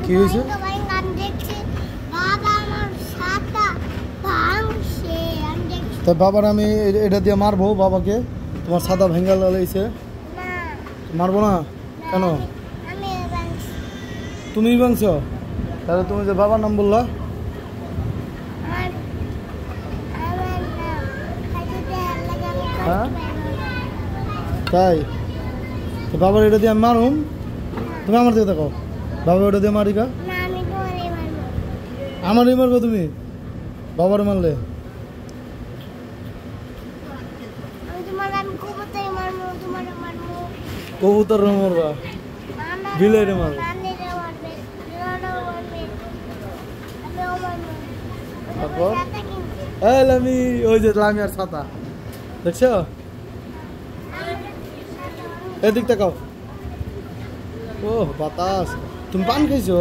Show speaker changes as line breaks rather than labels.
কি হয়েছে? তা বাবার আমি এটা দিয়ে মারবো বাবাকে? তোমার সাদা ভেঙ্গা লাগাইছে, মারবো না কেন? তুমি ভাঙছ? তাহলে তুমি যে বাবার নাম বললা? হ্যাঁ তাই? বাবার এটা দিয়ে আমি মারুম? তুমি আমার দিকে দেখো, বাবা ওটা দিয়ে মারিকা? আমারই মারবো তুমি? বাবার মারলে কবুতর মারবা? বিলের মারবো? আমি ওই যে লামি আর ছাতা দেখছো? এদিক তাকাও। ও বাতাস, তুমি পান খাইছো?